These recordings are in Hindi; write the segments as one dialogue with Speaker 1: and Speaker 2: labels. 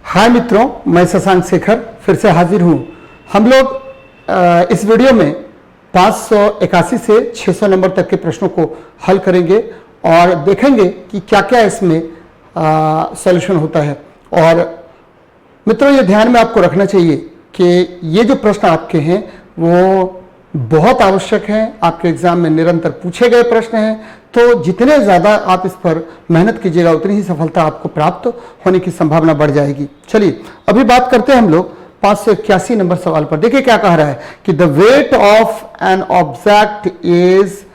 Speaker 1: हाय मित्रों, मैं शशांक शेखर फिर से हाजिर हूँ। हम लोग इस वीडियो में 581 से 600 नंबर तक के प्रश्नों को हल करेंगे और देखेंगे कि क्या क्या इसमें सॉल्यूशन होता है। और मित्रों, ये ध्यान में आपको रखना चाहिए कि ये जो प्रश्न आपके हैं वो बहुत आवश्यक हैं, आपके एग्जाम में निरंतर पूछे गए प्रश्न हैं। तो जितने ज़्यादा आप इस पर मेहनत कीजिएगा उतनी ही सफलता आपको प्राप्त होने की संभावना बढ़ जाएगी। चलिए अभी बात करते हैं हम लोग 581 नंबर सवाल पर। देखिए क्या कह रहा है कि the weight of an object is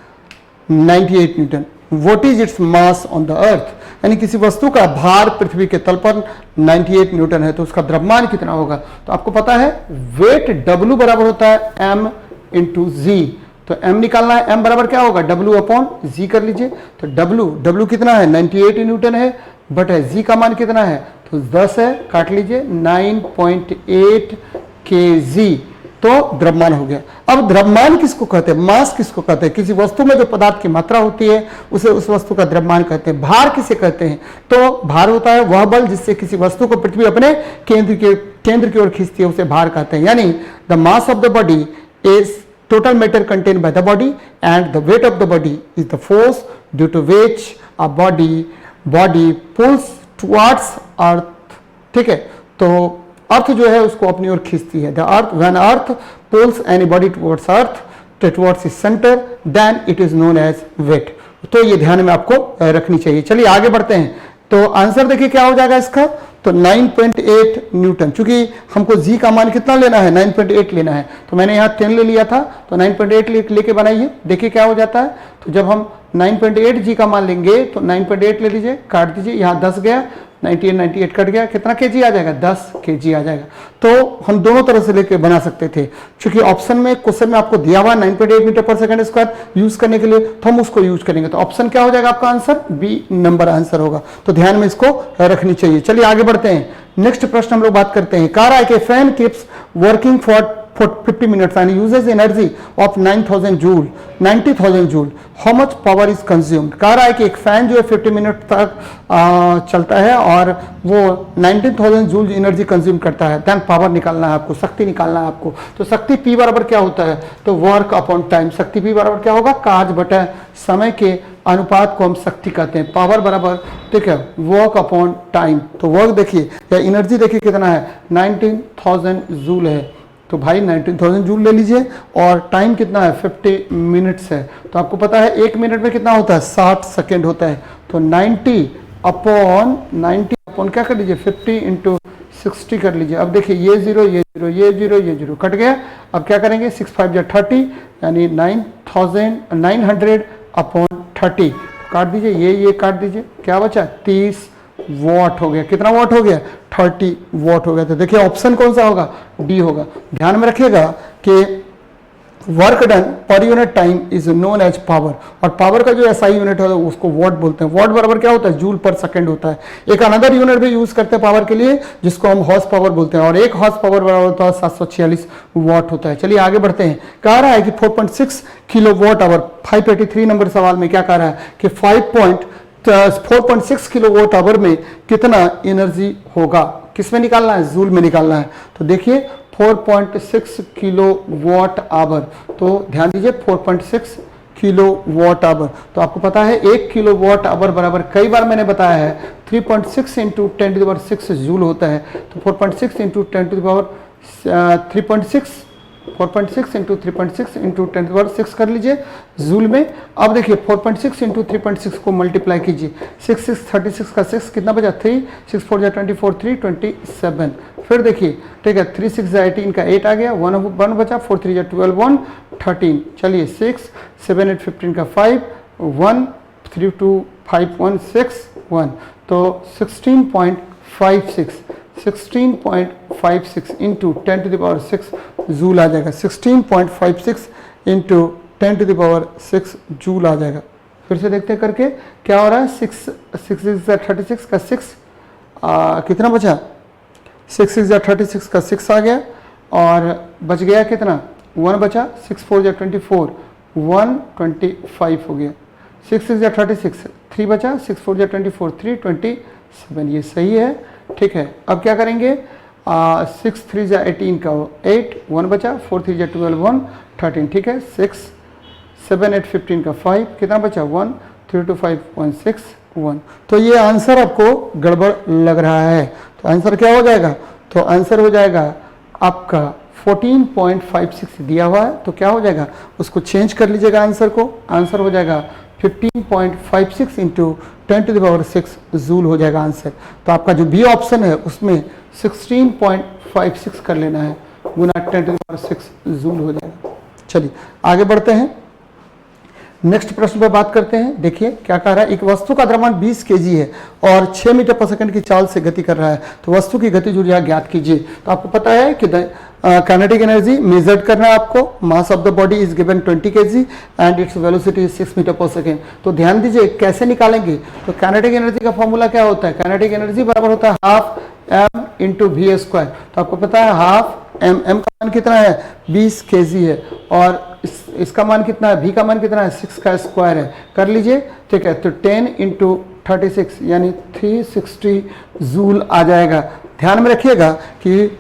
Speaker 1: 98 Newton, what is its mass on the earth. यानी किसी वस्तु का भार पृथ्वी के तल पर 98 न्यूटन है तो उसका द्रव्यमान कितना होगा। तो आपको पता है वेट W बराबर होता है m इंटू जी। तो m निकालना है, m बराबर क्या होगा W अपॉन जी कर लीजिए। तो W कितना है 98 न्यूटन है, बट है जी का मान कितना है तो 10 है, काट लीजिए 9.8 kg। तो द्रव्यमान हो गया। अब द्रव्यमान किसको कहते हैं, मास किसको कहते हैं। किसी वस्तु में जो पदार्थ की मात्रा होती है उसे उस वस्तु का द्रव्यमान कहते हैं। भार किसे कहते हैं, तो भार होता है वह बल जिससे किसी वस्तु को पृथ्वी अपने केंद्र की ओर खींचती है, उसे भार कहते हैं। यानी the mass of the body is total matter contained by the body and the weight of the body is the force due to which a body pulls towards earth। ठीक है, तो अर्थ जो है उसको अपनी ओर खींचती है। the earth when earth pulls any body towards earth towards its center then it is known as weight। तो ये ध्यान में आपको रखनी चाहिए। चलिए आगे बढ़ते हैं। तो आंसर देखिए क्या हो जाएगा इसका, तो 9.8 न्यूटन। चूंकि हमको जी का मान कितना लेना है 9.8 लेना है, तो मैंने यहाँ 10 ले लिया था, तो 9.8 लेके बनाइए। देखिए क्या हो जाता है। तो जब हम 9.8 जी का मान लेंगे तो 9.8 ले लीजिए, काट दीजिए, यहाँ 10 गया, 98 कट गया, कितना केजी आ जाएगा 10 केजी आ जाएगा। तो हम दोनों तरह से लेके बना सकते थे। चूंकि ऑप्शन में क्वेश्चन में आपको दिया हुआ 9.8 मीटर पर सेकंड स्क्वायर यूज करने के लिए, तो हम उसको यूज करेंगे। तो ऑप्शन क्या हो जाएगा आपका आंसर, बी नंबर आंसर होगा। तो ध्यान में इसको रखनी चाहिए। चलिए आगे बढ़ते हैं। नेक्स्ट प्रश्न हम लोग बात करते हैं। कह रहा है कि fan keeps working for 50 minutes and uses energy of 9000 joule, how much power is consumed। कह रहा है कि एक फैन जो है 50 मिनट तक चलता है और वो 19000 जूल एनर्जी कंज्यूम करता है। देन पावर निकालना है आपको, शक्ति निकालना है आपको। तो शक्ति P बराबर क्या होता है, तो वर्क अपॉन टाइम। शक्ति P बराबर क्या होगा, कार्य बटा समय के अनुपात को हम शक्ति कहते हैं। पावर बराबर, ठीक है, वर्क अपॉन टाइम। तो वर्क देखिए या एनर्जी देखिए कितना है 19000 जूल है, तो भाई 19000 जूल ले लीजिए। और टाइम कितना है 50 मिनट्स है। तो आपको पता है 1 मिनट में कितना होता है 60 सेकेंड होता है। तो 90 अपॉन क्या कर लीजिए 50 इंटू 60 कर लीजिए। अब देखिए ये जीरो ये जीरो कट गया। अब क्या करेंगे 6 5 30 यानी 900 अपॉन 30 काट दीजिए, ये काट दीजिए, क्या बचा 30 वॉट हो गया। कितना वॉट हो गया 30 वॉट हो गया। तो देखिए ऑप्शन कौन सा होगा, डी होगा। ध्यान में रखिएगा कि वर्क डन पर unit time is known as power, और पावर का जो एसआई यूनिट है उसको वॉट बोलते हैं। वॉट बराबर क्या होता है जूल पर सेकंड होता है। एक अनदर यूनिट भी यूज करते हैं पावर के लिए जिसको हम हॉर्स पावर बोलते हैं, और एक हॉर्स पावर बराबर होता है 746 वॉट होता है। चलिए आगे बढ़ते हैं। कह रहा है कि 4.6 किलो वॉट आवर। 583 नंबर सवाल में क्या कह रहा है कि 4.6 किलो वॉट आवर में कितना एनर्जी होगा। किस में निकालना है, जूल में निकालना है। तो देखिए 4.6 किलो वॉट आवर, तो ध्यान दीजिए 4.6 किलो वॉट आवर। तो आपको पता है 1 किलो वॉट आवर बराबर, कई बार मैंने बताया है 3.6 इंटू 10⁶ जूल होता है। तो 4.6 इंटू 4.6 इंटू 3.6 इंटू 10⁶ कर लीजिए जूल में। अब देखिए 4.6 इंटू 3.6 को मल्टीप्लाई कीजिए। 6 6 36 का 6 कितना बचा 3, 6 4 24 3 27। फिर देखिए ठीक है 3 6 18 का 8 आ गया, 1 बचा, 4 3 12 1 13। चलिए 6 7 8 15 का 5 1 3 2 5 1 6 1। तो 16.56 इंटू 10⁶ जूल आ जाएगा। 16.56 इंटू 10⁶ जूल आ जाएगा। फिर से देखते हैं करके क्या हो रहा है। 6 36 का 6 कितना बचा 6 6 36 का 6 आ गया, और बच गया कितना 1 बचा, 6 4 24 125 हो गया। 6 6 36 3 बचा, 6 4 24 3 27। ये सही है। ठीक है, अब क्या करेंगे, 6 3 जा 18 का 8, 1 बचा, 4 3 जा 12, 1 13, ठीक है, 6 7 8 15 का 5, कितना बचा 1, 3 2 5 1 6 1। तो ये आंसर आपको गड़बड़ लग रहा है, तो आंसर क्या हो जाएगा, तो आंसर हो जाएगा आपका 14.56 दिया हुआ है, तो क्या हो जाएगा, उसको चेंज कर लीजिएगा आंसर को, आंसर हो जाएगा 15.56 इंटू 10⁶ जूल हो जाएगा आंसर। तो आपका जो बी ऑप्शन है उसमें 16.56 कर लेना है, गुना 10⁶ जूल हो जाएगा। चलिए आगे बढ़ते हैं, नेक्स्ट प्रश्न पर बात करते हैं। देखिए क्या कह रहा है, एक वस्तु का द्रव्यमान 20 केजी है और 6 मीटर पर सेकंड की चाल से गति कर रहा है, तो वस्तु की गतिज ऊर्जा ज्ञात कीजिए। तो आपको पता है कि काइनेटिक एनर्जी मेजर करना है आपको, mass of the body is given 20 KG and its velocity 6 metre पर सेकंड। तो ध्यान दीजिए कैसे निकालेंगे, तो काइनेटिक एनर्जी का फॉर्मूला क्या होता है, काइनेटिक एनर्जी बराबर होता है half m into V square. तो आपको पता है हाफ m का मान कितना है 20 केजी है, और इसका मान कितना है, v का मान कितना है 6 का स्क्वायर है, कर लीजिए, ठीक है। तो 10 इंटू 36 यानी 360 जूल आ जाएगा। ध्यान में रखिएगा कि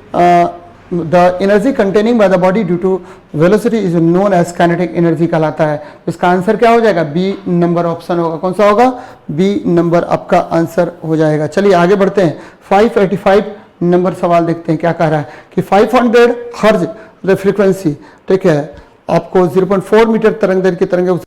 Speaker 1: the energy containing by the body due to velocity is known as kinetic energy कहलाता है। इसका आंसर क्या हो जाएगा, बी नंबर ऑप्शन होगा। कौन सा होगा, बी नंबर आपका आंसर हो जाएगा। चलिए आगे बढ़ते हैं, 585 नंबर सवाल देखते हैं क्या कह रहा है कि 500 हर्ज फ्रीक्वेंसी, ठीक है, आपको 0.4 मीटर तरंग दैर्घ्य की तरंग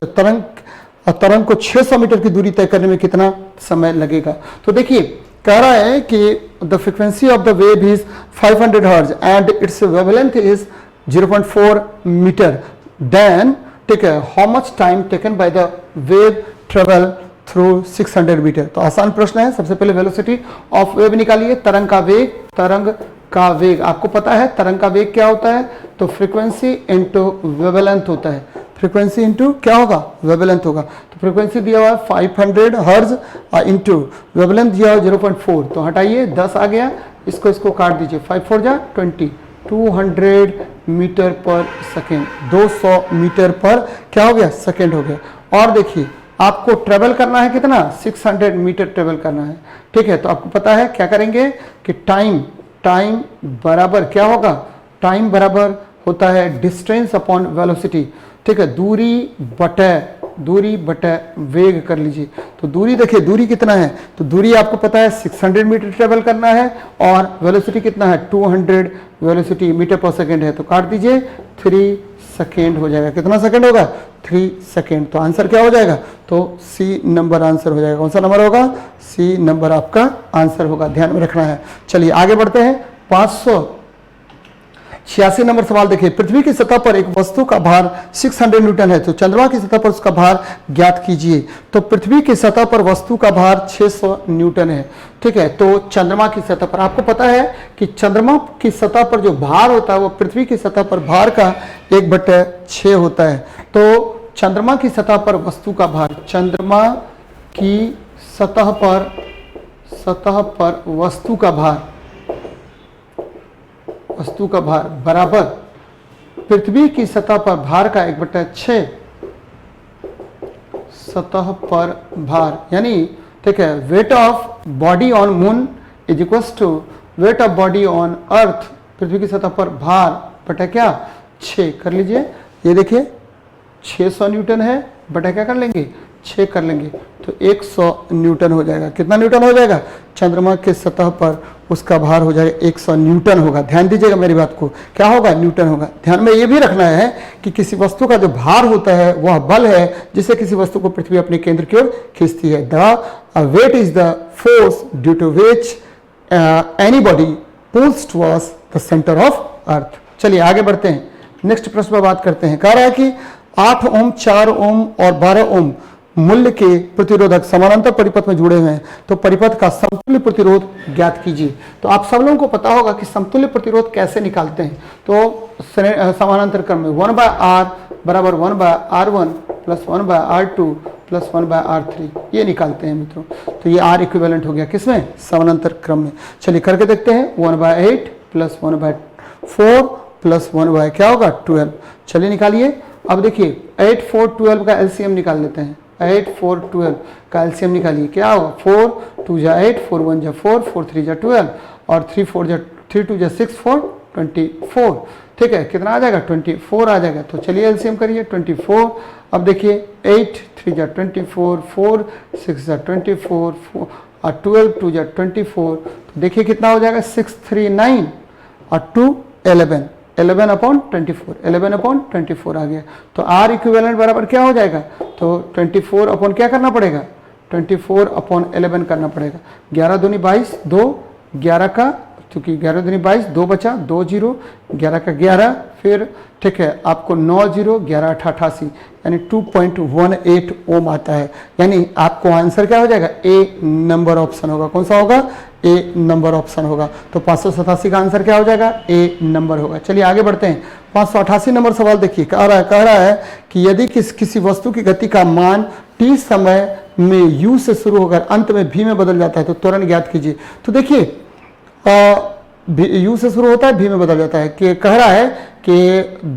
Speaker 1: को 600 मीटर की दूरी तय करने में कितना समय लगेगा। तो देखिए कह रहा है कि the frequency of the wave is 500 hertz and its wavelength is 0.4 metre, then ठीक है how much time taken by the wave travel through 600 metre. तो आसान प्रश्न है, सबसे पहले वेलोसिटी ऑफ वेव निकालिए, तरंग का वेग आपको पता है, तरंग का वेग क्या होता है, तो फ्रीक्वेंसी इंटू वेवलेंथ होता है, फ्रीक्वेंसी इंटू क्या होगा, वेवलेंथ होगा। तो फ्रीक्वेंसी दिया हुआ है 500 हर्ज इंटू वेवलेंथ दिया हुआ 0.4, तो हटाइए 10 आ गया, इसको काट दीजिए, 5 4 जा 20, 200 मीटर पर सेकेंड, 200 मीटर पर क्या हो गया, सेकेंड हो गया। और देखिए आपको ट्रेवल करना है कितना, 600 मीटर ट्रेवल करना है, ठीक है। तो आपको पता है क्या करेंगे कि टाइम बराबर क्या होगा, टाइम बराबर होता है डिस्टेंस अपॉन वेलोसिटी, ठीक है, दूरी बटे वेग कर लीजिए। तो दूरी देखिए, दूरी कितना है, तो दूरी आपको पता है 600 मीटर ट्रेवल करना है और वेलोसिटी कितना है 200 वेलोसिटी मीटर पर सेकेंड है, तो काट दीजिए 3 सेकेंड हो जाएगा। कितना सेकेंड होगा, 3 सेकेंड। तो आंसर क्या हो जाएगा, तो सी नंबर आंसर हो जाएगा। कौन सा नंबर होगा, सी नंबर आपका आंसर होगा, ध्यान में रखना है। चलिए आगे बढ़ते हैं, 586 नंबर सवाल देखिए, पृथ्वी की सतह पर एक वस्तु का भार 600 न्यूटन है, तो चंद्रमा की सतह पर उसका भार ज्ञात कीजिए। तो पृथ्वी की सतह पर वस्तु का भार 600 न्यूटन है, ठीक है। तो चंद्रमा की सतह पर आपको पता है कि चंद्रमा की सतह पर जो भार होता है वो पृथ्वी की सतह पर भार का 1/6 होता है। तो चंद्रमा की सतह पर वस्तु का भार, चंद्रमा की सतह पर वस्तु का भार बराबर पृथ्वी की सतह पर भार का 1/6 सतह पर भार, यानी ठीक है, weight of body on moon is equals to weight of body on earth, पृथ्वी की सतह पर भार बटा क्या 6 कर लीजिए। ये देखिए 600 न्यूटन है, बटा क्या कर लेंगे 6 कर लेंगे, तो 100 न्यूटन हो जाएगा। कितना न्यूटन हो जाएगा, चंद्रमा के सतह पर उसका भार हो जाएगा 100 न्यूटन होगा। ध्यान दीजिएगा मेरी बात को, क्या होगा, न्यूटन होगा। ध्यान में ये भी रखना है कि किसी वस्तु का जो भार होता है वह बल है जिससे किसी वस्तु को पृथ्वी अपने केंद्र की ओर खींचती है। The weight is the force due to which any body pulls towards the centre of earth. चलिए आगे बढ़ते हैं, नेक्स्ट प्रश्न पर बात करते हैं। कह रहा है कि 8 ओम, 4 ओम और 12 ओम मूल्य के प्रतिरोधक समानांतर परिपथ में जुड़े हुए हैं, तो परिपथ का समतुल्य प्रतिरोध ज्ञात कीजिए। तो आप सब लोगों को पता होगा कि समतुल्य प्रतिरोध कैसे निकालते हैं। तो समानांतर क्रम में 1/r बराबर 1/r1 plus 1/r2 plus 1/r3 ये निकालते हैं मित्रों। तो ये R इक्विवेलेंट हो गया किसमें, समानांतर क्रम में। चलिए करके देखते हैं, 1/8 प्लस 1/4 प्लस 1 क्या होगा 12। चलिए निकालिए। अब देखिए 8 4 12 का एलसीएम निकाल लेते हैं, 8 4 12 का एलसीएम निकालिए, क्या होगा 4 2 जा 8, 4 1 जा 4, 4 3 जा 12 और 3 4 जा 3 2 जा 6 4 24। ठीक है, कितना आ जाएगा 24 आ जाएगा। तो चलिए एलसीएम करिए 24। अब देखिए 8 3 जा 24, 4 6 जा 24 और 12 2 जा 24। तो देखिए कितना हो जाएगा 6 3 9 और 2 11 11 अपॉन 24 11 अपॉन 24 आ गया। तो आर इक्विवेलेंट बराबर क्या हो जाएगा, तो 24 अपॉन क्या करना पड़ेगा 24 अपॉन 11 करना पड़ेगा। 11 दूनी 22 2 11 का, क्योंकि 11 दूनी 22 2 बचा 2 0 11 का 11, फिर ठीक है आपको 9 0 11 88 यानी 2.18 ओम आता है। यानी आपको आंसर क्या हो जाएगा, ए नंबर ऑप्शन होगा। कौन सा होगा, ए नंबर ऑप्शन होगा। तो 587 का आंसर क्या हो जाएगा, ए नंबर होगा। चलिए आगे बढ़ते हैं। 588 नंबर सवाल देखिए, कह रहा है कि यदि किसी वस्तु की गति का मान t समय में u से शुरू होकर अंत में v में बदल जाता है तो त्वरण ज्ञात कीजिए। तो देखिए u से शुरू होता है v में बदल जाता है, कि कह रहा है कि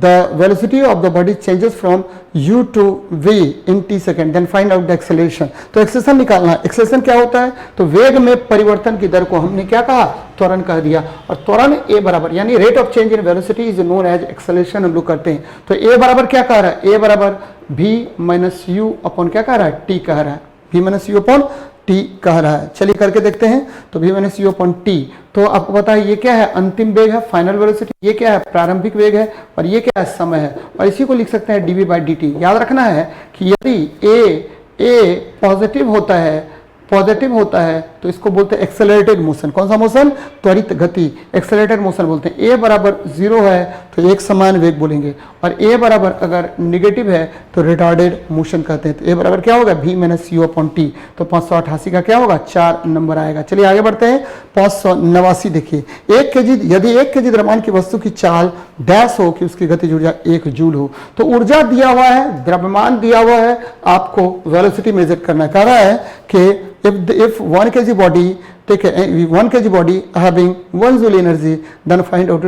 Speaker 1: the velocity of the body changes from u to v in t second, then find out the acceleration. तो एक्सेलरेशन निकालना है। एक्सेलरेशन क्या होता है, तो वेग में परिवर्तन की दर को हमने क्या कहा, त्वरण कह दिया। और त्वरण a बराबर यानी rate of change in velocity is known as acceleration हम लोग करते हैं। तो a बराबर क्या कह रहा है, a बराबर v माइनस यू अपॉन क्या कह रहा है, t कह रहा है, v minus you upon t कह रहा है। चलिए करके देखते हैं। तो v minus you upon T, तो आपको पता है ये क्या है, अंतिम वेग है, फाइनल वेलोसिटी, ये क्या है, प्रारंभिक वेग है, और ये क्या है, समय है। और इसी को लिख सकते हैं dv बाई dt। याद रखना है कि यदि a पॉजिटिव होता है तो इसको बोलते हैं एक्सेलरेटेड मोशन। कौन सा मोशन, त्वरित गति, एक्सेलरेटेड मोशन बोलते हैं। a बराबर 0 है तो एक समान वेग बोलेंगे, और a बराबर अगर निगेटिव है तो रिटार्डेड मोशन कहते हैं। तो a बराबर क्या होगा, v minus you upon T. तो 588 का क्या होगा, 4 नंबर आएगा। चलिए आगे बढ़ते हैं। 589 देखिए, 1 kg यदि 1 kg द्रव्यमान की वस्तु की चाल डैश हो कि उसकी गतिज ऊर्जा 1 जूल हो, तो ऊर्जा दिया हुआ है, द्रव्यमान दिया हुआ है, आपको वेलोसिटी मेजर करना है। कह रहा है कि if 1 kg body, take 1 kg body having 1 joule energy, then find out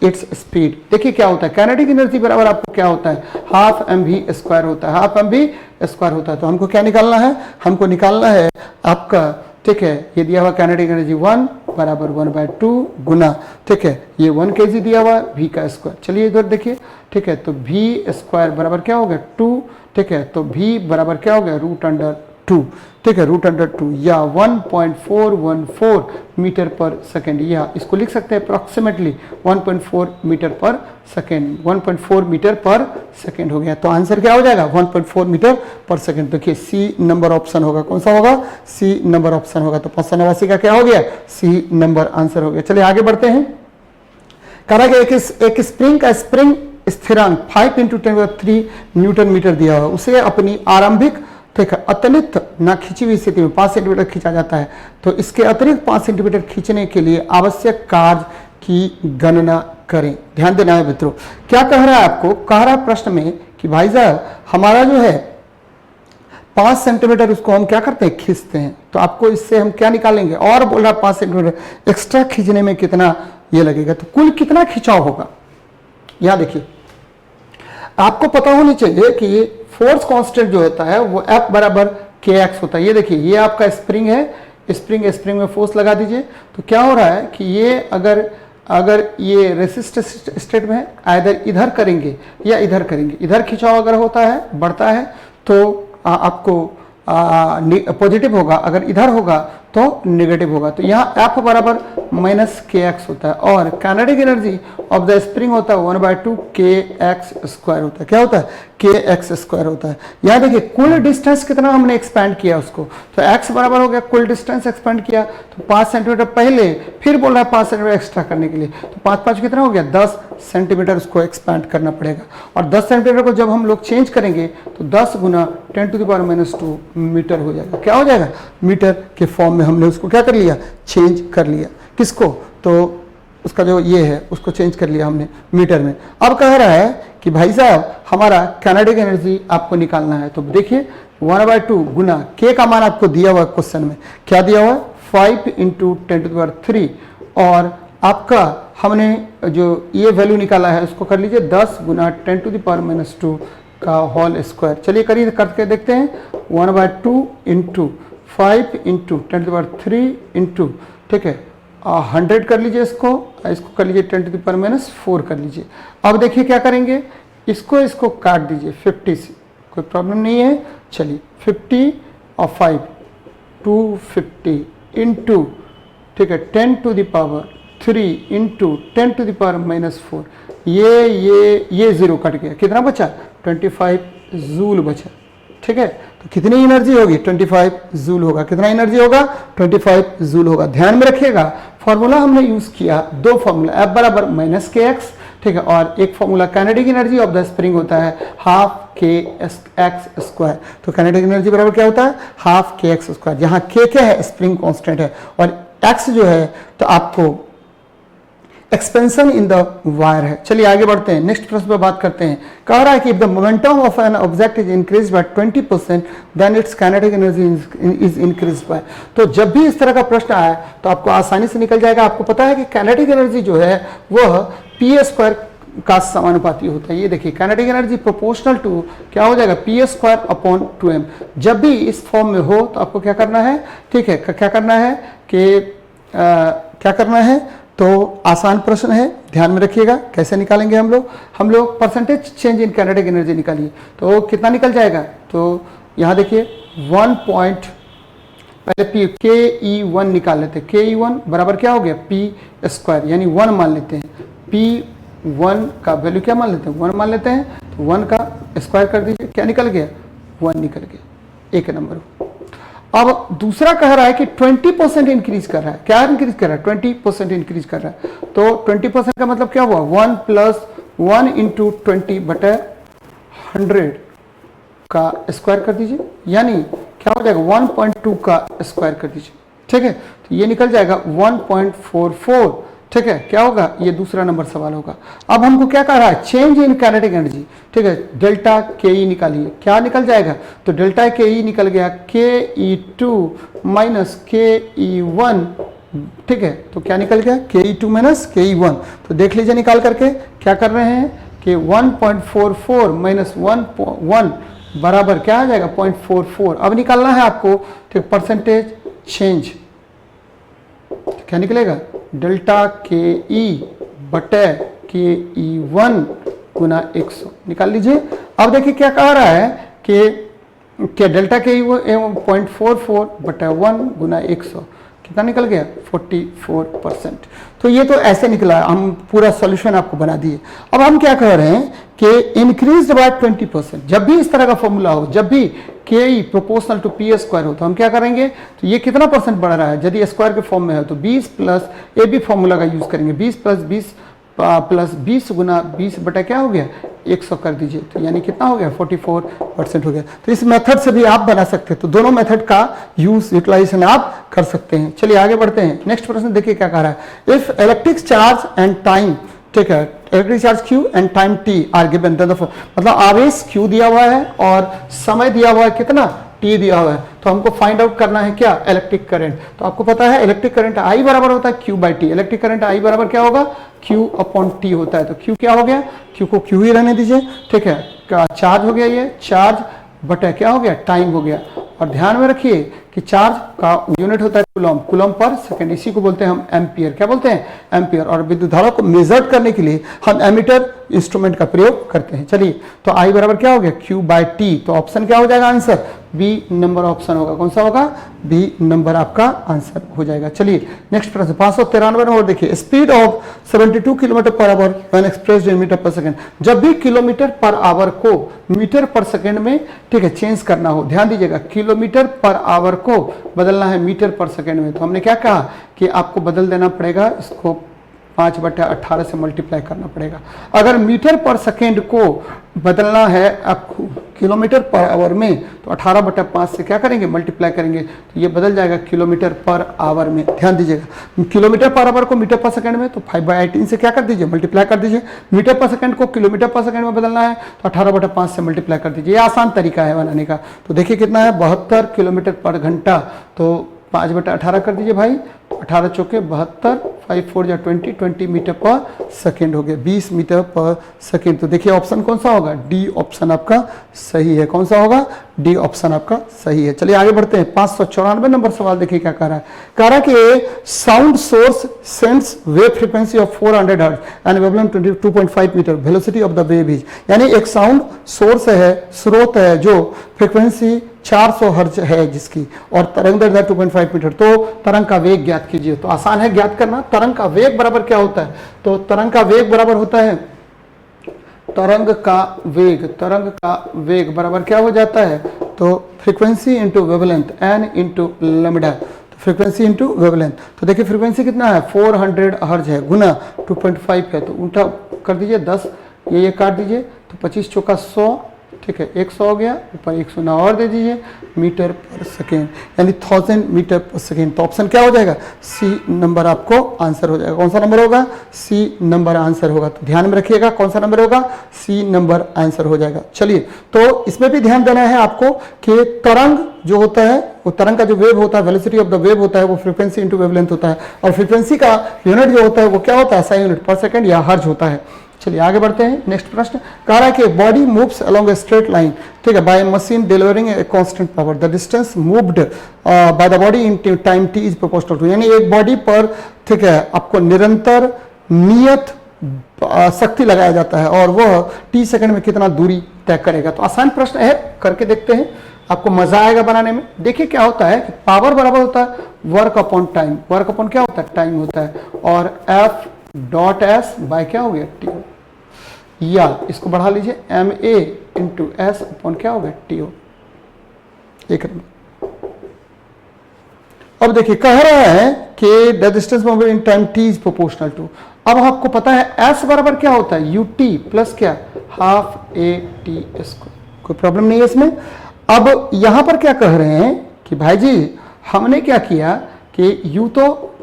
Speaker 1: its speed। देखिए क्या होता है, काइनेटिक एनर्जी बराबर आपको क्या होता है, हाफ mv स्क्वायर होता है, हाफ mv स्क्वायर होता है। तो हमको क्या निकालना है, हमको निकालना है आपका, ठीक है, ये दिया हुआ काइनेटिक एनर्जी 1 बराबर 1/2 गुना, ठीक है, ये 1 kg दिया हुआ v का स्क्वायर। चलिए इधर देखिए, ठीक है, तो v स्क्वायर बराबर क्या हो गया 2, ठीक है, तो v बराबर क्या हो गया √2, ठीक है, √2 या 1.414 मीटर पर सेकेंड, या इसको लिख सकते हैं अप्रॉक्सीमेटली 1.4 मीटर पर सेकेंड, 1.4 मीटर पर सेकेंड हो गया। तो आंसर क्या हो जाएगा 1.4 मीटर पर सेकेंड। देखिए सी नंबर ऑप्शन होगा। कौन सा होगा, सी नंबर ऑप्शन होगा। तो 589 का क्या हो गया, सी नंबर आंसर हो गया। चलिए आगे बढ़ते हैं। कहा गया एक स्प्रिंग का स्प्रिंग स्थिरांक 5 × 10³ न्यूटन मीटर दिया हुआ, उसे अपनी आरंभिक अतिरिक्त ना खींची हुई स्थिति में 5 सेंटीमीटर खींचा जाता है, तो इसके अतिरिक्त 5 सेंटीमीटर खींचने के लिए आवश्यक कार्य की गणना करें। ध्यान देना है मित्रों, क्या कह रहा है आपको, कह रहा है प्रश्न में कि भाई साहब हमारा जो है 5 सेंटीमीटर उसको हम क्या करते हैं, खींचते हैं। तो आपको इससे हम क्या निकालेंगे, और बोल रहा है 5 सेंटीमीटर एक्स्ट्रा खींचने में कितना ये लगेगा, तो कुल कितना खिंचाव होगा। यहां देखिए आपको पता होनी चाहिए कि फोर्स कांस्टेंट जो होता है वो F बराबर kx होता है। ये देखिए ये आपका स्प्रिंग है, स्प्रिंग में फोर्स लगा दीजिए। तो क्या हो रहा है कि ये अगर ये रेसिस्ट स्टेट में है, आइदर इधर करेंगे या इधर करेंगे, इधर खिंचाव अगर होता है बढ़ता है तो आपको पॉजिटिव होगा, अगर इधर होगा तो नेगेटिव होगा। तो यहाँ F बराबर -kx होता है, और kinetic energy of the spring होता है 1/2 kx स्क्वायर होता है। क्या होता है, kx स्क्वायर होता है। यहाँ देखिए कुल डिस्टेंस कितना हमने एक्सपेंड किया उसको, तो x बराबर हो गया कुल डिस्टेंस एक्सपेंड किया, तो 5 सेंटीमीटर पहले, फिर बोल रहा है 5 सेंटीमीटर एक्स्ट्रा करने के लिए, तो 5 कितना हो गया 10 सेंटीमीटर उसको एक्सपेंड करना पड़ेगा। और 10 सेंटीमीटर को जब हम लोग चेंज करेंगे तो 10 × 10⁻⁻2 मीटर हो जाएगा। क्या हो जाएगा, मीटर के फॉर्म में हमने उसको क्या कर लिया, चेंज कर लिया। किसको, तो उसका जो ये है उसको चेंज कर लिया हमने मीटर में। अब कह रहा है कि भाई साहब हमारा काइनेटिक एनर्जी आपको निकालना है। तो देखिए 1/2 गुना k का मान आपको दिया हुआ क्वेश्चन में, क्या दिया हुआ है 5 × 10⁻³ और आपका हमने जो ये वैल्यू निकाला है उसको कर लीजिए 10 × 10⁻⁻2 का होल स्क्वायर। चलिए करिए, करके देखते हैं। 1/2 इंटू 5 इंटू 10⁻³ इंटू, ठीक है, 100 कर लीजिए, इसको कर लीजिए 10⁻⁻4 कर लीजिए। अब देखिए क्या करेंगे, इसको काट दीजिए 50 से, कोई प्रॉब्लम नहीं है। चलिए 50 और 5 250 इंटू, ठीक है, 10⁻³ इंटू 10⁻⁻4, ये 0 कट गया, कितना बचा 25 जूल बचा। ठीक है, तो कितनी एनर्जी होगी 25 जूल होगा। कितना एनर्जी होगा 25 जूल होगा। ध्यान में रखिएगा फॉर्मूला हमने यूज किया, दो फॉर्मूला, F बराबर -kx, ठीक है, और एक formula kinetic energy of the spring होता है ½ kx²। तो काइनेटिक एनर्जी बराबर क्या होता है ½ kx², जहां k क्या है स्प्रिंग कांस्टेंट है और x जो है तो आपको एक्सपेंशन इन द वायर है। चलिए आगे बढ़ते हैं, नेक्स्ट प्रश्न पर बात करते हैं। कह रहा है कि if the momentum of an object is increase by 20% then its kinetic energy is increase by. तो जब भी इस तरह का प्रश्न आए तो आपको आसानी से निकल जाएगा। आपको पता है कि काइनेटिक एनर्जी जो है वह p² का समानुपाती होता है। ये देखिए काइनेटिक एनर्जी प्रोपोर्शनल टू क्या हो जाएगा p²/2m। जब भी इस फॉर्म में हो तो आपको क्या करना है, ठीक है, क्या करना है कि क्या करना है, तो आसान प्रश्न है, ध्यान में रखिएगा। कैसे निकालेंगे हम लोग percentage change in kinetic energy निकालिए तो कितना निकल जाएगा। तो यहाँ देखिए 1 पॉइंट, पहले ke1 निकाल लेते हैं। ke1 बराबर क्या हो गया p², यानी 1 मान लेते हैं। p1 का वैल्यू क्या मान लेते हैं 1 मान लेते हैं, तो 1 का स्क्वायर कर दीजिए, क्या निकल गया 1 निकल गया, एक नंबर। अब दूसरा कह रहा है कि 20% इंक्रीज कर रहा है। क्या इंक्रीज कर रहा है 20% इंक्रीज कर रहा है। तो 20% का मतलब क्या हुआ 1 + 1 × 20/100 का स्क्वायर कर दीजिए, यानी क्या हो जाएगा 1.2 का स्क्वायर कर दीजिए। ठीक है, तो ये निकल जाएगा 1.44। ठीक है, क्या होगा, ये दूसरा नंबर सवाल होगा। अब हमको क्या कह रहा है चेंज इन काइनेटिक एनर्जी। ठीक है, डेल्टा के ई निकालिए, क्या निकल जाएगा, तो डेल्टा के ई निकल गया ke2 - ke1। ठीक है, तो क्या निकल गया ke2 - ke1। तो देख लीजिए निकाल करके क्या कर रहे हैं कि 1.44 - 1 बराबर क्या आ जाएगा 0.44। अब निकालना है आपको, ठीक, परसेंटेज चेंज, क्या निकलेगा डेल्टा के ई बटे ke1 गुना 100 निकाल लीजिए। अब देखिए क्या कह रहा है कि डेल्टा के ई 0.44 बटे 1 गुना 100 कितना निकल गया 44%। तो ये तो ऐसे निकला, हम पूरा सॉल्यूशन आपको बना दिए। अब हम क्या कह रहे हैं कि इंक्रीज बाय 20%। जब भी इस तरह का फॉर्मूला हो, जब भी के ई प्रोपोर्शनल टू p² हो, तो हम क्या करेंगे, तो ये कितना परसेंट बढ़ रहा है, यदि स्क्वायर के फॉर्म में है तो 20 प्लस ए बी फॉर्मूला का यूज करेंगे। 20 प्लस 20 गुना 20 बटा क्या हो गया 100 कर दीजिए, तो यानी कितना हो गया 44% हो गया। तो इस मेथड से भी आप बना सकते हैं। तो दोनों मेथड का यूटिलाइजेशन आप कर सकते हैं। चलिए आगे बढ़ते हैं, नेक्स्ट प्रश्न देखिए क्या कह रहा है। If electric charge and time, ठीक है, electric charge q and time t are given, मतलब आवेश q दिया हुआ है और समय दिया हुआ है कितना t दिया हुआ है। तो हमको फाइंड आउट करना है क्या इलेक्ट्रिक करंट। तो आपको पता है इलेक्ट्रिक करंट I बराबर होता है q/t। इलेक्ट्रिक करंट I बराबर क्या होगा q/t होता है। तो q क्या हो गया, q को q ही रहने दीजिए। ठीक है, चार्ज हो गया, ये चार्ज बटे क्या हो गया टाइम हो गया। और ध्यान में रखिए कि चार्ज का यूनिट होता है कूलम, कूलम पर सेकंड, इसी को बोलते हैं हम एम्पियर। क्या बोलते हैं एम्पियर। और विद्युत धारा को मेजर करने के लिए हम एमीटर इंस्ट्रूमेंट का प्रयोग करते हैं। चलिए, तो I बराबर क्या हो गया q/t। तो ऑप्शन क्या हो जाएगा आंसर बी नंबर ऑप्शन होगा। कौन सा होगा बी नंबर आपका आंसर हो जाएगा। चलिए नेक्स्ट प्रश्न 593 नंबर देखिए। Speed of 72 km/h when expressed in metre पर सेकंड। जब भी किलोमीटर पर आवर को मीटर पर सेकंड में, ठीक है, चेंज करना हो, ध्यान दीजिएगा किलोमीटर पर आवर को बदलना है मीटर पर सेकंड में, तो हमने क्या कहा कि आपको बदल देना पड़ेगा, इसको 5/18 से मल्टीप्लाई करना पड़ेगा। अगर मीटर पर सेकेंड को बदलना है आपको किलोमीटर पर आवर में, तो 18/5 से क्या करेंगे मल्टीप्लाई करेंगे, तो ये बदल जाएगा किलोमीटर पर आवर में। ध्यान दीजिएगा किलोमीटर पर आवर को मीटर पर सेकंड में, तो 5/18 से क्या कर दीजिए मल्टीप्लाई कर दीजिए। मीटर पर सेकंड को किलोमीटर पर सेकंड में बदलना है तो 18/5 से मल्टीप्लाई कर दीजिए। ये आसान तरीका है बनाने का। तो देखिए कितना है 72 किलोमीटर पर घंटा, तो 5/18 कर दीजिए भाई, 18 चौके 72, 5 4 जा 20, 20 मीटर पर सेकेंड हो गया, 20 मीटर पर सेकेंड। तो देखिए ऑप्शन कौन सा होगा, डी ऑप्शन आपका सही है। कौन सा होगा, डी ऑप्शन आपका सही है। चलिए आगे बढ़ते हैं। 594 नंबर सवाल देखिए क्या कह रहा है। कह रहा है कि sound source sends wave frequency of 400 hertz and wavelength 22.5 metre, velocity of the wave is, यानी एक साउंड सोर्स है, स्रोत है जो फ्रीक्वेंसी 400 हर्ट्ज है जिसकी, और तरंग दैर्ध्य 2.5 मीटर। तो तरंग का वेग ज्ञात कीजिए। तो आसान है ज्ञात करना। तरंग का वेग बराबर क्या होता है, तो तरंग का वेग बराबर होता है, तरंग का वेग बराबर क्या हो जाता है, तो frequency into wavelength, n into lambda. तो फ्रीक्वेंसी इंटू वेवलेंथ, तो देखिए फ्रीक्वेंसी कितना है 400 हर्ट्ज है, गुना 2.5 है, तो उल्टा कर दीजिए 10, ये काट दीजिए, तो 25 चौका 100, ठीक है 100 हो गया, ऊपर 109 और दे दीजिए, मीटर पर सेकेंड, यानी 1000 मीटर पर सेकेंड। तो ऑप्शन क्या हो जाएगा, सी नंबर आपको आंसर हो जाएगा। कौन सा नंबर होगा, सी नंबर आंसर होगा। तो ध्यान में रखिएगा कौन सा नंबर होगा, सी नंबर आंसर हो जाएगा। चलिए, तो इसमें भी ध्यान देना है आपको कि तरंग जो होता है, वो तरंग का जो वेव होता है, वेलोसिटी ऑफ द वेव होता है, वो फ्रीक्वेंसी इंटू वेवलेंथ होता है, और फ्रीक्वेंसी का यूनिट जो होता है वो क्या होता है, SI यूनिट पर सेकेंड या हर्ज होता है। चलिए आगे बढ़ते हैं। नेक्स्ट प्रश्न कह रहा है कि body moves along a straight line, ठीक है, by machine delivering a constant power, the distance moved by the body in time t is proportional to, यानी एक बॉडी पर, ठीक है, आपको निरंतर नियत शक्ति लगाया जाता है और वह t सेकंड में कितना दूरी तय करेगा। तो आसान प्रश्न है, करके देखते हैं, आपको मजा आएगा बनाने में। देखिए क्या होता है कि पावर बराबर होता है work upon time, work upon क्या होता है, टाइम होता है, और F डॉट एस बाय क्या हो गया टी, या इसको बढ़ा लीजिए m a into s upon क्या हो गया टी ओ। एक अब देखिए कह रहा है कि the distance moving in time t is proportional to. अब आपको पता है एस बराबर क्या होता है, यू टी प्लस क्या, हाफ ए टी स्क्वायर। कोई प्रॉब्लम नहीं है इसमें। अब यहां पर क्या कह रहे हैं कि भाई जी हमने क्या किया कि यू तो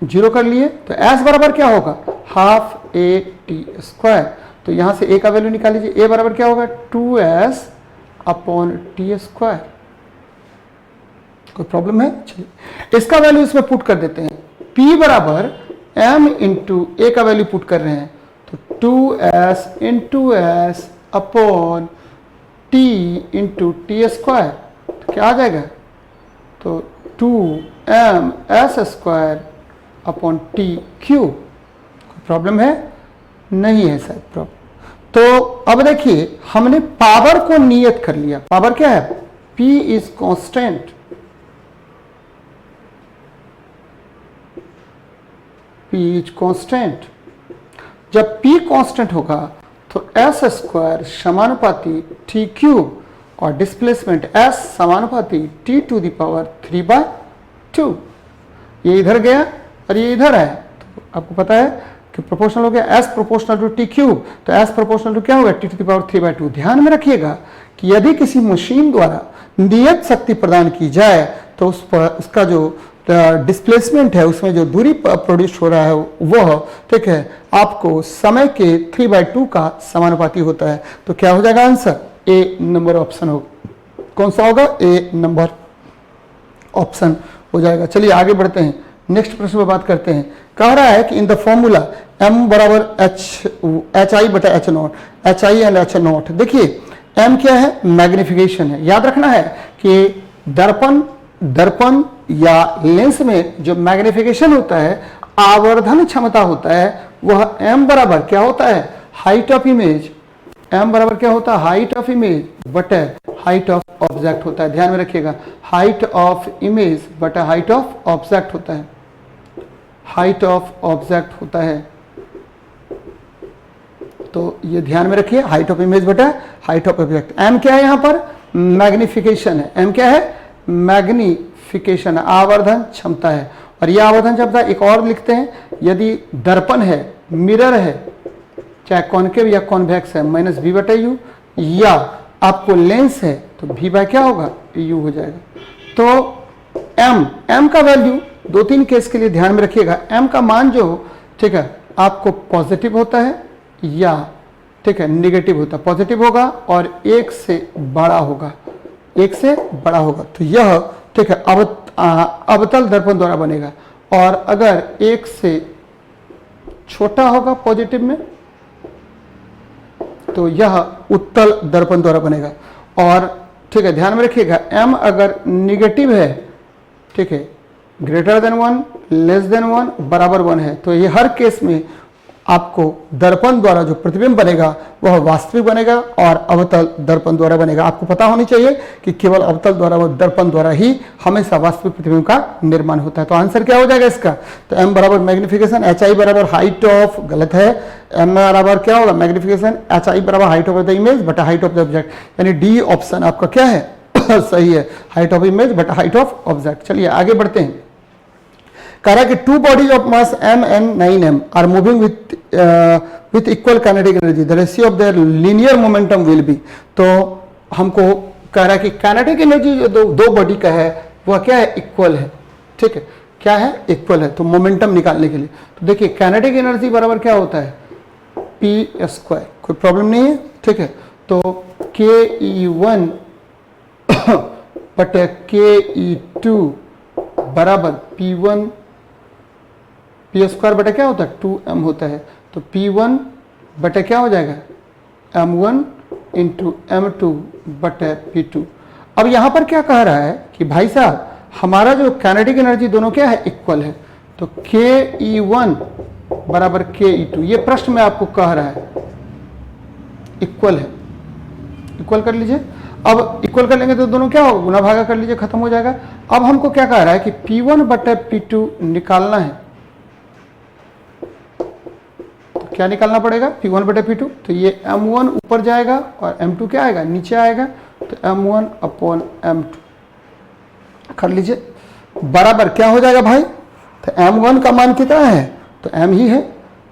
Speaker 1: 0 कर लिए, तो s बराबर क्या होगा, हाफ ए टी स्क्वायर। तो यहां से a का वैल्यू निकाल लीजिए, a बराबर क्या होगा 2s अपॉन टी स्क्वायर। कोई प्रॉब्लम है, चलिए इसका वैल्यू इसमें पुट कर देते हैं। p बराबर m इंटू a का वैल्यू पुट कर रहे हैं, तो 2s into s upon t into T square, तो क्या आ जाएगा, तो 2m(s) square upon T Q. Problem है, नहीं है शायद प्रॉब्लम। तो अब देखिए हमने पावर को नियत कर लिया। पावर क्या है, P is constant, P is constant. जब P कांस्टेंट होगा तो S स्क्वायर समानुपाती टी क्यूब और डिस्प्लेसमेंट S समानुपाती टी टू द पावर 3/2। ये इधर गया और ये इधर है, तो आपको पता है कि प्रोपोर्शनल हो गया S proportional to t cube, तो S प्रोपोर्शनल टू क्या होगा टी टू द पावर 3/2। ध्यान में रखिएगा कि यदि किसी मशीन द्वारा नियत शक्ति प्रदान की जाए तो उस पर उसका जो डिस्प्लेसमेंट है, उसमें जो दूरी प्रोड्यूस हो रहा है वह, ठीक है, आपको समय के 3/2 का समानुपाती होता है। तो क्या हो जाएगा आंसर, ए नंबर ऑप्शन होगा। कौन सा होगा, ए नंबर ऑप्शन हो जाएगा। चलिए आगे बढ़ते हैं, नेक्स्ट प्रश्न पर बात करते हैं। कह रहा है कि इन द फॉर्मूला m बराबर एच आई बटा H not, H I and H not. देखिए m क्या है, मैग्निफिकेशन है। याद रखना है कि दर्पण या लेंस में जो मैग्निफिकेशन होता है, आवर्धन क्षमता होता है, वह m बराबर क्या होता है, हाइट ऑफ इमेज। m बराबर क्या होता है, हाइट ऑफ इमेज बटा हाइट ऑफ ऑब्जेक्ट होता है। ध्यान में रखिएगा, हाइट ऑफ इमेज बटा हाइट ऑफ ऑब्जेक्ट होता है, हाइट ऑफ ऑब्जेक्ट होता है। तो ये ध्यान में रखिए, हाइट ऑफ इमेज बटा हाइट ऑफ ऑब्जेक्ट। m क्या है, यहां पर मैग्निफिकेशन है। m क्या है, मैग्निफिकेशन, आवर्धन क्षमता है। और यह आवर्धन क्षमता एक और लिखते हैं, यदि दर्पण है, मिरर है, चाहे कॉनकेव या कॉन्वेक्स है, माइनस v बटा यू, या आपको लेंस है तो v बाय क्या होगा, u हो जाएगा। तो m का वैल्यू 2-3 केस के लिए ध्यान में रखिएगा। m का मान जो, ठीक है, आपको पॉजिटिव होता है या, ठीक है, निगेटिव होता है। पॉजिटिव होगा और 1 से बड़ा होगा, 1 से बड़ा होगा, तो यह, ठीक है, अवतल दर्पण द्वारा बनेगा। और अगर 1 से छोटा होगा पॉजिटिव में तो यह उत्तल दर्पण द्वारा बनेगा। और ठीक है, ध्यान में रखिएगा, m अगर निगेटिव है, ठीक है, ग्रेटर देन 1, लेस देन 1, बराबर 1 है, तो ये हर केस में आपको दर्पण द्वारा जो प्रतिबिंब बनेगा वह वास्तविक बनेगा और अवतल दर्पण द्वारा बनेगा। आपको पता होनी चाहिए कि केवल अवतल द्वारा व दर्पण द्वारा ही हमेशा वास्तविक प्रतिबिंब का निर्माण होता है। तो आंसर क्या हो जाएगा इसका? तो m बराबर मैग्निफिकेशन HI बराबर हाइट ऑफ, गलत है, m बराबर क्या होगा? मैग्निफिकेशन HI बराबर हाइट ऑफ द इमेज बटा हाइट ऑफ द ऑब्जेक्ट, यानी डी ऑप्शन आपका क्या है? सही है, हाइट ऑफ इमेज बटा हाइट ऑफ ऑब्जेक्ट। चलिए आगे बढ़ते हैं। कह रहा है कि 2 bodies of mass m and 9m are moving with equal kinetic energy, the ratio of their linear momentum will be. तो हमको कह रहा है कि काइनेटिक एनर्जी जो दो बॉडी का है वह क्या है? इक्वल है। ठीक है, क्या है? इक्वल है। तो मोमेंटम निकालने के लिए तो देखिए काइनेटिक एनर्जी बराबर क्या होता है? p²। कोई प्रॉब्लम नहीं है, ठीक है। तो ke1 बटे ke2 बराबर p1 p² बटे क्या होता है? 2m होता है। तो p1 बटे क्या हो जाएगा? m1 इंटू m2 बटे p2। अब यहां पर क्या कह रहा है कि भाई साहब हमारा जो काइनेटिक एनर्जी दोनों क्या है? इक्वल है। तो ke1 बराबर ke2, ये प्रश्न में आपको कह रहा है इक्वल है। इक्वल कर लीजिए। अब इक्वल कर लेंगे तो दोनों क्या होगा? गुना भागा कर लीजिए, खत्म हो जाएगा। अब हमको क्या कह रहा है कि p1 बटे p2 निकालना है। तो क्या निकालना पड़ेगा? p1 बटे p2। तो ये m1 ऊपर जाएगा और m2 क्या आएगा? नीचे आएगा। तो m1 अपॉन m2 कर लीजिए, बराबर क्या हो जाएगा भाई? तो m1 का मान कितना है? तो m ही है,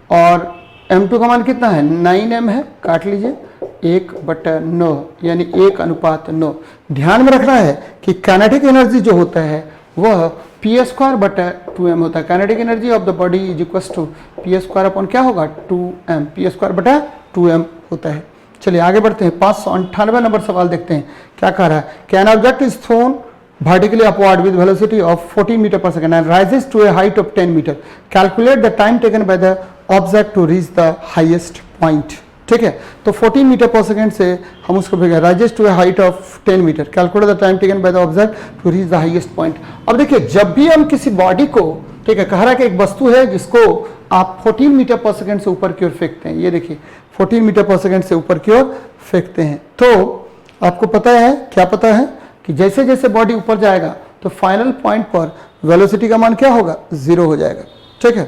Speaker 1: और m2 का मान कितना है? 9m है। काट लीजिए, 1/9 यानी 1:9। ध्यान में रखना है कि काइनेटिक एनर्जी जो होता है वह p² बटा 2m होता है। Kinetic energy of the body is equal to p² upon क्या होगा? 2m, p² बटा 2m होता है। चलिए आगे बढ़ते हैं। 598 नंबर सवाल देखते हैं क्या कह रहा है। Can object is throne vertically upward with velocity of 14 meter per second and rises to a height of 10 meter. Calculate the time taken by the object to reach the highest point. ठीक है, तो 14 मीटर पर सेकेंड से हम उसको भेजेंगे rises to a height of 10 metre. Calculate the time taken by the object to reach the highest point. अब देखिए जब भी हम किसी बॉडी को, ठीक है, कह रहा है कि एक वस्तु है जिसको आप 14 मीटर पर सेकेंड से ऊपर की ओर फेंकते हैं। ये देखिए 14 मीटर पर सेकेंड से ऊपर की ओर फेंकते हैं, तो आपको पता है, क्या पता है कि जैसे जैसे बॉडी ऊपर जाएगा तो फाइनल पॉइंट पर वेलोसिटी का मान क्या होगा? 0 हो जाएगा। ठीक है,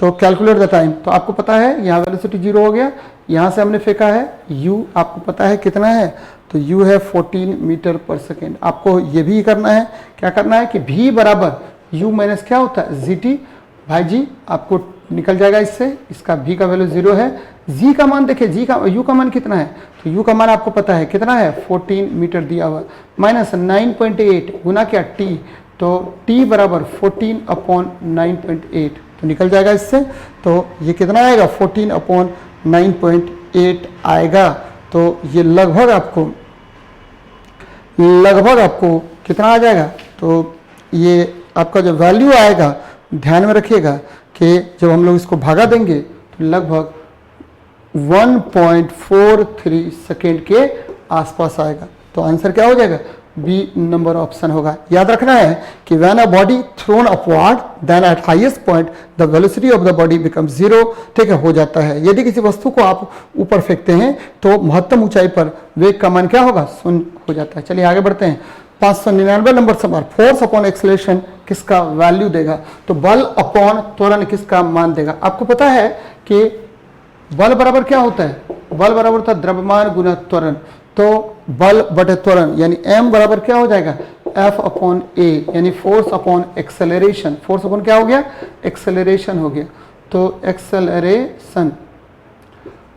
Speaker 1: तो कैलकुलेट द टाइम। तो आपको पता है यहाँ वेलोसिटी 0 हो गया, यहाँ से हमने फेंका है u, आपको पता है कितना है? तो u है 14 मीटर पर सेकेंड। आपको ये भी करना है, क्या करना है कि v बराबर u माइनस क्या होता है? gt। भाई जी आपको निकल जाएगा इससे, इसका v का वैल्यू 0 है। g का मान देखिए, u का मान कितना है? तो u का मान आपको पता है कितना है? 14 मीटर दिया हुआ, माइनस 9.8 गुना क्या? t। तो t बराबर 14 अपॉन 9.8, तो निकल जाएगा इससे। तो ये कितना आएगा? 14 अपॉन 9.8 आएगा। तो ये लगभग आपको कितना आ जाएगा? तो ये आपका जो वैल्यू आएगा, ध्यान में रखिएगा कि जब हम लोग इसको भागा देंगे तो लगभग 1.43 सेकेंड के आसपास आएगा। तो आंसर क्या हो जाएगा? बी नंबर ऑप्शन होगा। याद रखना है कि when a body thrown upward then at highest point the velocity of the body become 0। ठीक है, हो जाता है। यदि किसी वस्तु को आप ऊपर फेंकते हैं तो महत्तम ऊंचाई पर वेग का मान क्या होगा? 0 हो जाता है। चलिए आगे बढ़ते हैं। 599 नंबर सवाल, फोर्स अपॉन एक्सेलरेशन किसका वैल्यू देगा? तो बल अपॉन त्वरण किसका मान देगा? आपको पता है कि बल बराबर क्या होता है? बल बराबर होता है द्रव्यमान गुना त्वरण। तो बल बटे त्वरण यानी m बराबर क्या हो जाएगा? F अपॉन a, यानी force upon acceleration. Force upon क्या हो गया? एक्सेलरेशन हो गया। तो एक्सेलरेशन,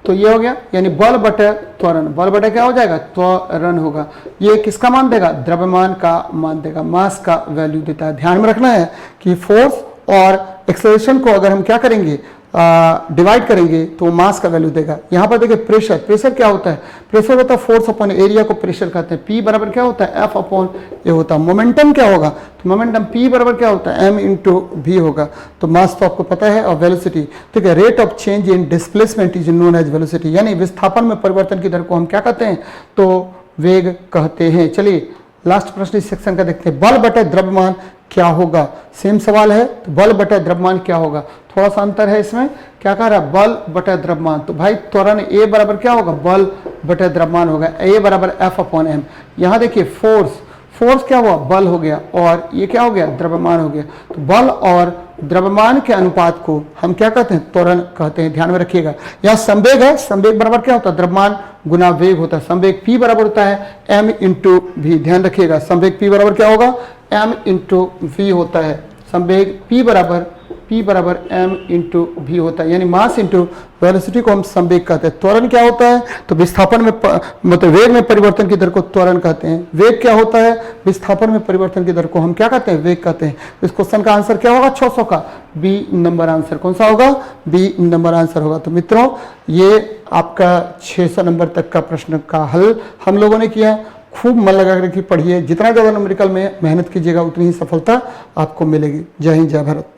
Speaker 1: तो ये हो गया, यानी बल बटे त्वरण। बल बटे क्या हो जाएगा? त्वरण होगा। ये किसका मान देगा? द्रव्यमान का मान देगा, मास का वैल्यू देता है। ध्यान में रखना है कि फोर्स और एक्सेलरेशन को अगर हम क्या करेंगे, डिवाइड करेंगे तो मास का वैल्यू देगा। यहाँ पर देखिए प्रेशर, प्रेशर क्या होता है? प्रेशर होता है फोर्स अपॉन एरिया को प्रेशर कहते हैं। पी बराबर क्या होता है? एफ अपॉन ए होता है। मोमेंटम क्या होगा? तो मोमेंटम पी बराबर क्या होता है? एम इंटू वी होगा। तो मास तो आपको पता है, और वेलोसिटी, ठीक है, rate of change in displacement is known as velocity, यानी विस्थापन में परिवर्तन की दर को हम क्या कहते हैं? तो वेग कहते हैं। चलिए लास्ट प्रश्न इस सेक्शन का देखते हैं। बल बटे द्रव्यमान क्या होगा? सेम सवाल है, तो बल बटे द्रव्यमान क्या होगा? थोड़ा सा अंतर है इसमें। क्या कह रहा है? बल बटे द्रव्यमान। तो भाई त्वरण ए बराबर क्या होगा? बल बटे द्रव्यमान होगा। ए बराबर एफ अपॉन एम। यहाँ देखिए फोर्स, फोर्स क्या हुआ? बल हो गया, और ये क्या हो गया? द्रव्यमान हो गया। तो बल और द्रव्यमान के अनुपात को हम क्या कहते हैं? त्वरण कहते हैं। ध्यान में रखिएगा। यहाँ संवेग है, संवेग बराबर क्या होता है? द्रव्यमान गुना वेग होता है। संवेग p बराबर होता है m इंटू वी। ध्यान रखिएगा, संवेग p बराबर क्या होगा? m इंटू वी होता है। संवेग p बराबर m इंटू वी होता है, यानी मास इंटू वेलोसिटी को हम संवेग कहते हैं। त्वरण क्या होता है? तो विस्थापन में मतलब वेग में परिवर्तन की दर को त्वरण कहते हैं। वेग क्या होता है? विस्थापन में परिवर्तन की दर को हम क्या कहते हैं? वेग कहते हैं। इस क्वेश्चन का आंसर क्या होगा? 600 का बी नंबर आंसर। कौन सा होगा? बी नंबर आंसर होगा। तो मित्रों, ये आपका 600 नंबर तक का प्रश्न का हल हम लोगों ने किया। खूब मन लगा करके पढ़िए, जितना ज़्यादा न्यूमेरिकल में मेहनत कीजिएगा उतनी ही सफलता आपको मिलेगी। जय हिंद, जय भारत।